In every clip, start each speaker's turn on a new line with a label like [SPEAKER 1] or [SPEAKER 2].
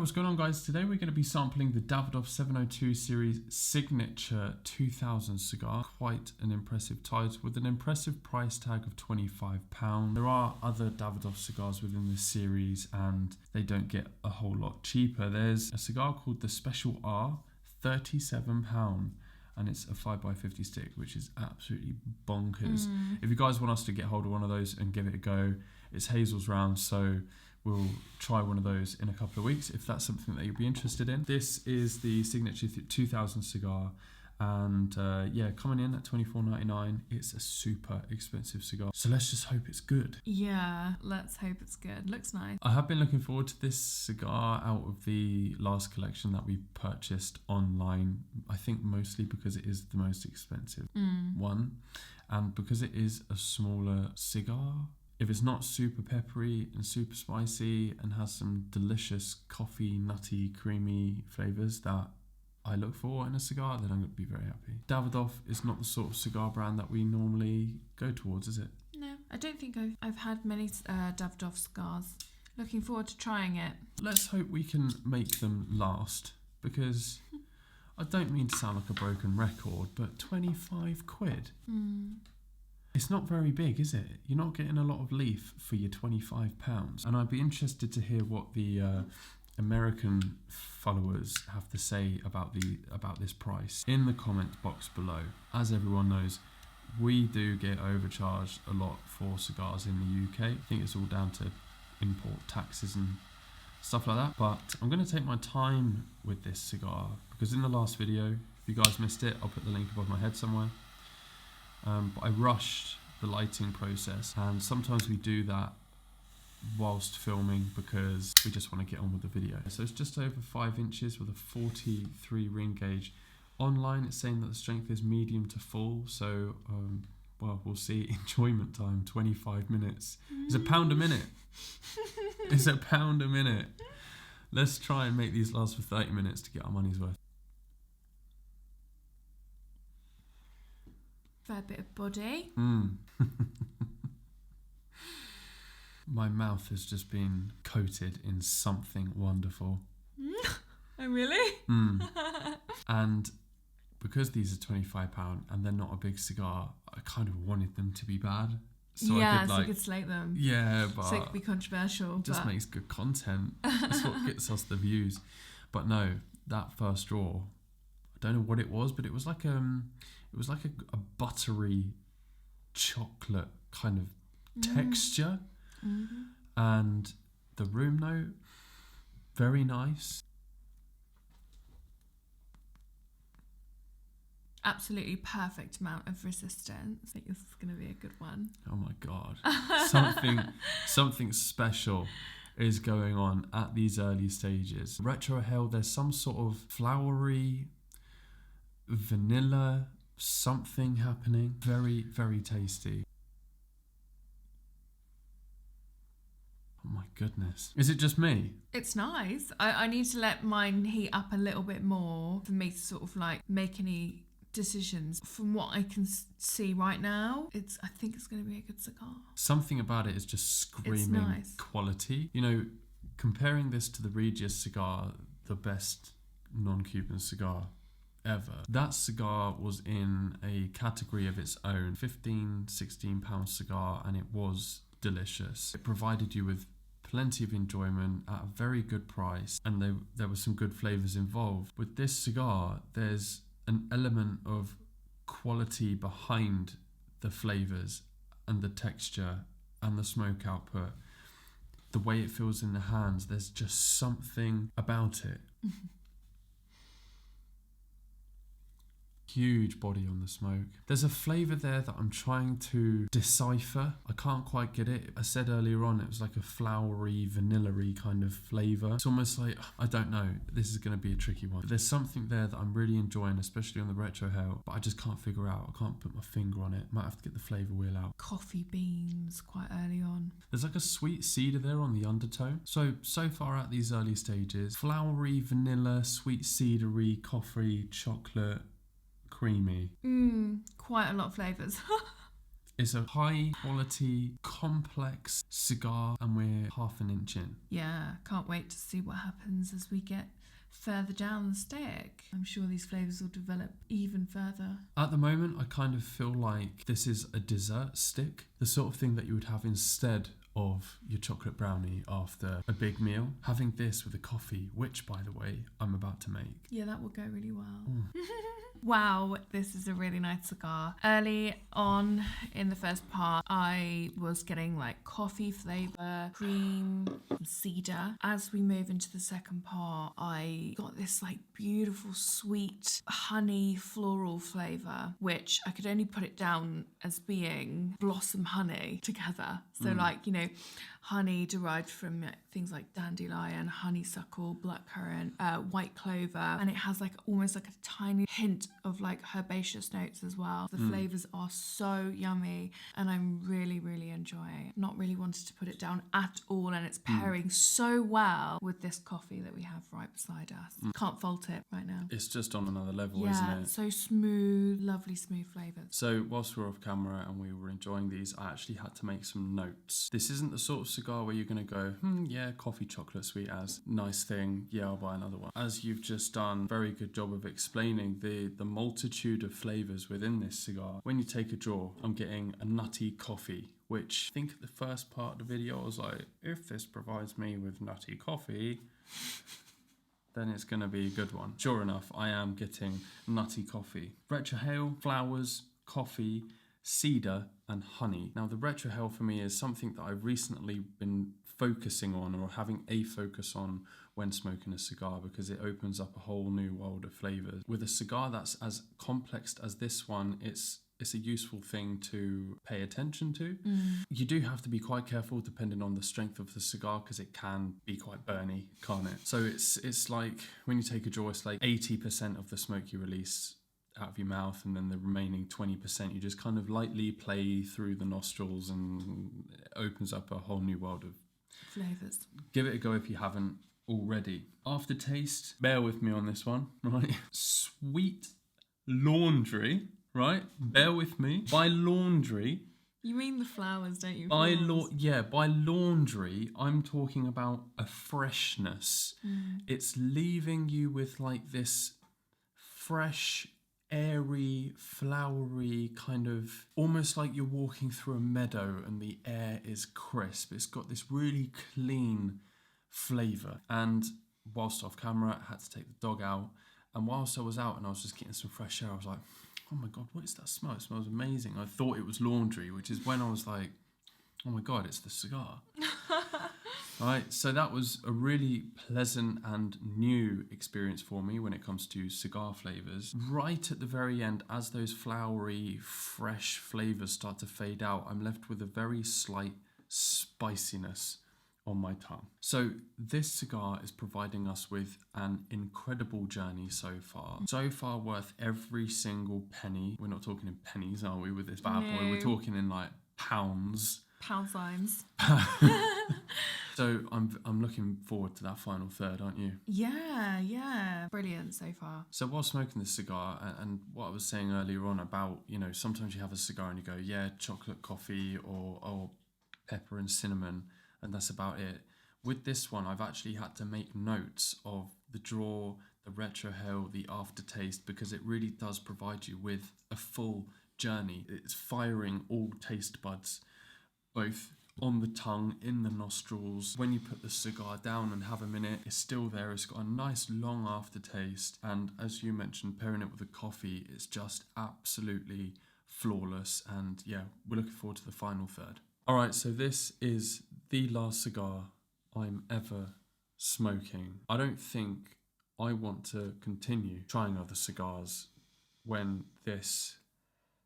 [SPEAKER 1] what's going on, guys? Today we're going to be sampling the Davidoff 702 series signature 2000 cigar. Quite an impressive title with an impressive price tag of £25. There are other Davidoff cigars within this series and they don't get a whole lot cheaper. There's a cigar called the Special R, £37, and it's a 5x50 stick, which is absolutely bonkers. If you guys want us to get hold of one of those and give it a go, it's Hazel's round, so we'll try one of those in a couple of weeks if that's something that you'd be interested in. This is the signature 2000 cigar, and yeah, coming in at $24.99. It's a super expensive cigar, so let's just hope it's good.
[SPEAKER 2] Yeah, let's hope it's good. Looks nice.
[SPEAKER 1] I have been looking forward to this cigar out of the last collection that we purchased online. I think mostly because it is the most expensive one, and because it is a smaller cigar. If it's not super peppery and super spicy and has some delicious coffee, nutty, creamy flavours that I look for in a cigar, then I'm going to be very happy. Davidoff is not the sort of cigar brand that we normally go towards, is it?
[SPEAKER 2] No, I don't think I've had many Davidoff cigars. Looking forward to trying it.
[SPEAKER 1] Let's hope we can make them last, because I don't mean to sound like a broken record, but 25 quid. It's not very big, is it? You're not getting a lot of leaf for your £25. And I'd be interested to hear what the American followers have to say about this price in the comment box below. As everyone knows, we do get overcharged a lot for cigars in the UK. I think it's all down to import taxes and stuff like that. But I'm going to take my time with this cigar, because in the last video, if you guys missed it, I'll put the link above my head somewhere. But I rushed the lighting process, and sometimes we do that whilst filming because we just want to get on with the video. So it's just over 5 inches with a 43 ring gauge. Online it's saying that the strength is medium to full, so well, we'll see. Enjoyment time 25 minutes. It's £1 a minute. It's £1 a minute. Let's try and make these last for 30 minutes to get our money's worth.
[SPEAKER 2] Fair bit of body.
[SPEAKER 1] My mouth has just been coated in something wonderful.
[SPEAKER 2] Oh, really?
[SPEAKER 1] And because these are £25 and they're not a big cigar, I kind of wanted them to be bad. So
[SPEAKER 2] yeah,
[SPEAKER 1] I
[SPEAKER 2] you could slate them.
[SPEAKER 1] Yeah, but
[SPEAKER 2] so it could be controversial.
[SPEAKER 1] Just makes good content. That's what gets us the views. But no, that first draw, I don't know what it was, but it was like a buttery chocolate kind of texture. And the room note, very nice.
[SPEAKER 2] Absolutely perfect amount of resistance. I think this is going to be a good one.
[SPEAKER 1] Oh my god. Something special is going on at these early stages. Retrohale, there's some sort of flowery vanilla something happening. Very, very tasty. Oh my goodness. Is it just me?
[SPEAKER 2] It's nice. I need to let mine heat up a little bit more for me to sort of like make any decisions. From what I can see right now, I think it's going to be a good cigar. Something
[SPEAKER 1] about it is just screaming
[SPEAKER 2] nice.
[SPEAKER 1] Quality. You know, comparing this to the Regis cigar, the best non-Cuban cigar ever. That cigar was in a category of its own, £15-16 cigar, and it was delicious. It provided you with plenty of enjoyment at a very good price, and there were some good flavours involved. With this cigar, there's an element of quality behind the flavours and the texture and the smoke output. The way it feels in the hands, there's just something about it. Huge body on the smoke. There's a flavour there that I'm trying to decipher. I can't quite get it. I said earlier on it was like a flowery, vanilla-y kind of flavour. It's almost like, I don't know, this is going to be a tricky one. But there's something there that I'm really enjoying, especially on the retrohale, but I just can't figure out. I can't put my finger on it. Might have to get the flavour wheel out.
[SPEAKER 2] Coffee beans quite early on.
[SPEAKER 1] There's like a sweet cedar there on the undertone. So far at these early stages, flowery, vanilla, sweet cedary, coffee, chocolate, creamy.
[SPEAKER 2] Quite a lot of flavours.
[SPEAKER 1] It's a high quality, complex cigar, and we're half an inch in.
[SPEAKER 2] Yeah, can't wait to see what happens as we get further down the stick. I'm sure these flavours will develop even further.
[SPEAKER 1] At the moment, I kind of feel like this is a dessert stick, the sort of thing that you would have instead of your chocolate brownie after a big meal. Having this with a coffee, which, by the way, I'm about to make.
[SPEAKER 2] Yeah, that will go really well. Wow, this is a really nice cigar. Early on in the first part, I was getting like coffee flavour, cream, cedar. As we move into the second part, I got this like beautiful sweet honey floral flavour, which I could only put it down as being blossom honey together. So like, you know, honey derived from things like dandelion, honeysuckle, blackcurrant, white clover, and it has like almost like a tiny hint of like herbaceous notes as well. The flavours are so yummy and I'm really, really enjoying it. Not really wanted to put it down at all, and it's pairing so well with this coffee that we have right beside us. Can't fault it right now.
[SPEAKER 1] It's just on another level, isn't it?
[SPEAKER 2] So smooth, lovely smooth flavours.
[SPEAKER 1] So whilst we were off camera and we were enjoying these, I actually had to make some notes. This isn't the sort of cigar where you're going to go, yeah, coffee, chocolate, sweet as, nice thing, yeah, I'll buy another one. As you've just done, very good job of explaining the multitude of flavours within this cigar. When you take a draw, I'm getting a nutty coffee, which I think at the first part of the video I was like, if this provides me with nutty coffee, then it's going to be a good one. Sure enough, I am getting nutty coffee. Retrohale, flowers, coffee, cedar and honey. Now the retrohale for me is something that I've recently been focusing on, or having a focus on when smoking a cigar, because it opens up a whole new world of flavours. With a cigar that's as complex as this one, it's a useful thing to pay attention to. You do have to be quite careful depending on the strength of the cigar, because it can be quite burny, can't it? So it's like when you take a draw, it's like 80% of the smoke you release out of your mouth, and then the remaining 20% you just kind of lightly play through the nostrils, and it opens up a whole new world of
[SPEAKER 2] Flavours.
[SPEAKER 1] Give it a go if you haven't already. Aftertaste, bear with me on this one, right? Sweet laundry, right? Bear with me. By laundry,
[SPEAKER 2] you mean the flowers, don't you?
[SPEAKER 1] By laundry, I'm talking about a freshness. It's leaving you with like this fresh, airy, flowery kind of, almost like you're walking through a meadow and the air is crisp. It's got this really clean flavour. And whilst off camera, I had to take the dog out. And whilst I was out and I was just getting some fresh air, I was like, oh my God, what is that smell? It smells amazing. I thought it was laundry, which is when I was like, oh my God, it's the cigar. Right, so that was a really pleasant and new experience for me when it comes to cigar flavours. Right at the very end, as those flowery, fresh flavours start to fade out, I'm left with a very slight spiciness on my tongue. So this cigar is providing us with an incredible journey so far. So far worth every single penny. We're not talking in pennies, are we, with this bad boy? We're talking in like pounds.
[SPEAKER 2] Pound signs.
[SPEAKER 1] So I'm looking forward to that final third, aren't you?
[SPEAKER 2] Yeah. Brilliant so far.
[SPEAKER 1] So while smoking this cigar, and what I was saying earlier on about, you know, sometimes you have a cigar and you go, yeah, chocolate, coffee, or pepper and cinnamon, and that's about it. With this one, I've actually had to make notes of the draw, the retrohale, the aftertaste, because it really does provide you with a full journey. It's firing all taste buds, both on the tongue, in the nostrils. When you put the cigar down and have a minute, it's still there. It's got a nice long aftertaste. And as you mentioned, pairing it with a coffee, it's just absolutely flawless. And yeah, we're looking forward to the final third. All right, so this is the last cigar I'm ever smoking. I don't think I want to continue trying other cigars when this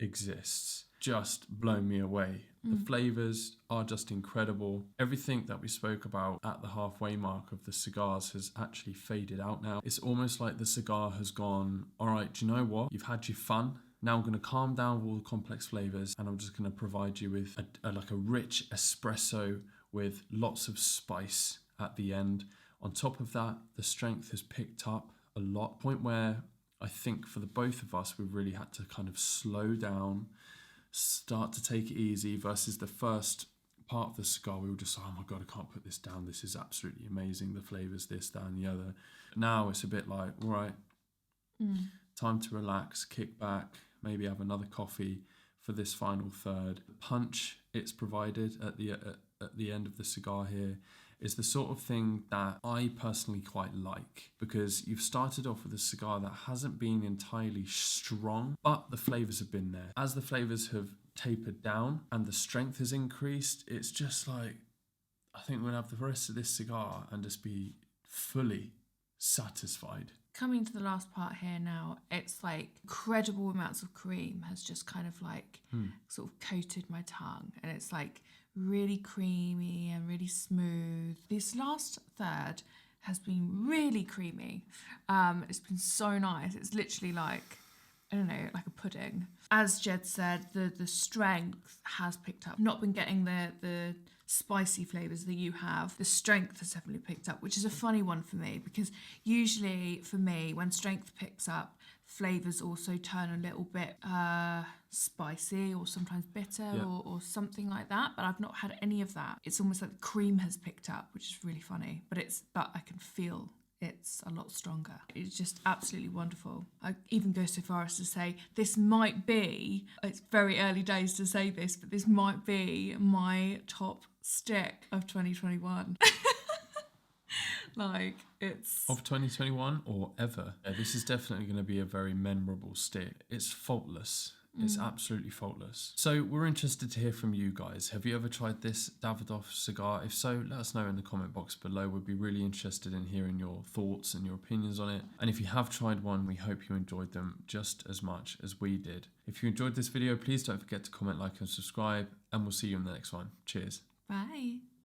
[SPEAKER 1] exists. Just blow me away. The flavours are just incredible. Everything that we spoke about at the halfway mark of the cigars has actually faded out now. It's almost like the cigar has gone, all right, do you know what? You've had your fun. Now I'm going to calm down with all the complex flavours, and I'm just going to provide you with a rich espresso with lots of spice at the end. On top of that, the strength has picked up a lot. Point where I think for the both of us, we've really had to kind of slow down, start to take it easy versus the first part of the cigar, we were just, oh my God, I can't put this down. This is absolutely amazing. The flavours, this, that, and the other. Now it's a bit like, all right, time to relax, kick back, maybe have another coffee for this final third. The punch it's provided at the end of the cigar here is the sort of thing that I personally quite like, because you've started off with a cigar that hasn't been entirely strong, but the flavours have been there. As the flavours have tapered down and the strength has increased, it's just like, I think we're gonna have the rest of this cigar and just be fully satisfied.
[SPEAKER 2] Coming to the last part here now, it's like incredible amounts of cream has just kind of like sort of coated my tongue, and it's like really creamy and really smooth. This last third has been really creamy. It's been so nice. It's literally like, I don't know, like a pudding. As Jed said, the strength has picked up. Not been getting the spicy flavours that you have. The strength has definitely picked up, which is a funny one for me, because usually for me, when strength picks up, flavours also turn a little bit spicy or sometimes bitter or something like that, but I've not had any of that. It's almost like the cream has picked up, which is really funny, but I can feel it's a lot stronger. It's just absolutely wonderful. I even go so far as to say this might be, it's very early days to say this, but this might be my top stick of 2021. Like, it's...
[SPEAKER 1] Of 2021 or ever. Yeah, this is definitely going to be a very memorable stick. It's faultless. It's absolutely faultless. So we're interested to hear from you guys. Have you ever tried this Davidoff cigar? If so, let us know in the comment box below. We'd be really interested in hearing your thoughts and your opinions on it. And if you have tried one, we hope you enjoyed them just as much as we did. If you enjoyed this video, please don't forget to comment, like, and subscribe. And we'll see you in the next one. Cheers.
[SPEAKER 2] Bye.